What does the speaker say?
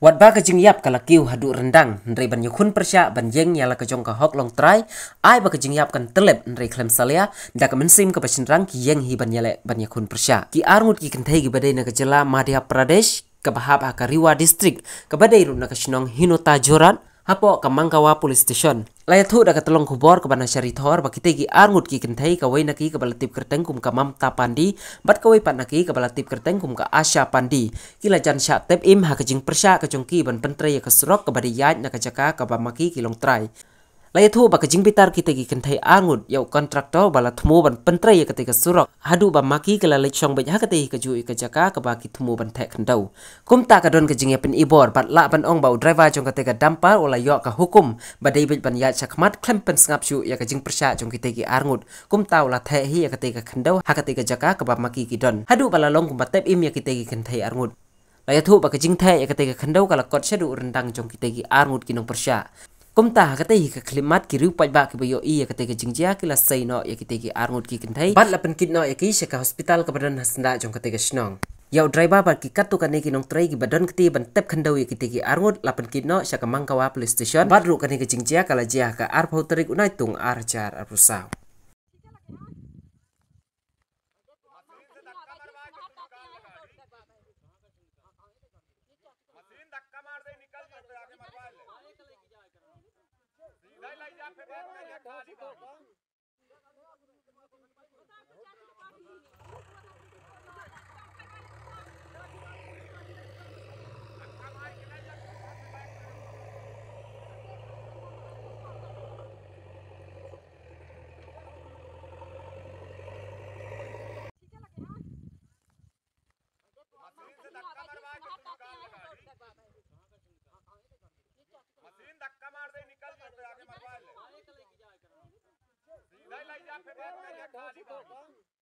Wat ba kajing yap kalakiu hadu rendang nrei ban yakun persya ban yeng yala kajong ka hok long trai ai ba kajing yap kan telep nrei klem salia da ka mensim ka pasin rang ki yeng hi ban yale ban yakun persya ki arngut ki kentai ki badai na kajela Madhya Pradesh ka bahab ka Riwa district ka badai ru na kasnong hinota joran hapo ka Mangkawa police station laya thu da ka telong kubor ka bana syari thor ba kitegi ki arngut ki kentai ka wai naki ka balatip kerteng kum ka Mamta Pandi bat ka wai pat naki ka balatip kerteng kum ka Asha Pandi kila jan sya tep im ha kajing persya ka jongki ban pentre ya ka surok ka badi yaj na ka jaka ka ba maki ki long trai laya thu ba kajing pitar kitegi kentai arngut yau kontraktor bala thmu ban pentre ya ketika surok hadu ba maki kala lechong bej ha kati ka ju ka jaka ka ba ki thmu ban thek khandau kum ta ka don kajing ya pen ibor bat la ban ong ba driver jong ketika dampar wala yo ka hukum badai bej ban yaj sakmat klem pen sngap ju ya kajing persya jong kitegi arngut kum ta wala the hi ya ketika khandau ha ketika jaka ka ba maki ki don hadu bala long kum batep im ya kitegi kentai arngut laya thu ba kajing the ya ketika khandau kala kot syadu rendang jong kitegi arngut kinong persya kumta kate hi ka klimat ki rupai ba ki bayo i ya kate ka jingjia ki la sei no ya kite ki arngut ki kentai bat la pen kit no ya ki se ka hospital ka badan hasna jong kate ka snong yau driver ba ki katu ka ne ki nong trai ki badan kti ban tep khandau ya kite ki arngut la pen kit no sya ka Mangkawa police station bat ru ka ne ka jingjia kala jia ka ar phauterik unai tung ar jar ar pusau machine धक्का मार दे निकल जाते आगे मरवा ले सीधा ले जा फिर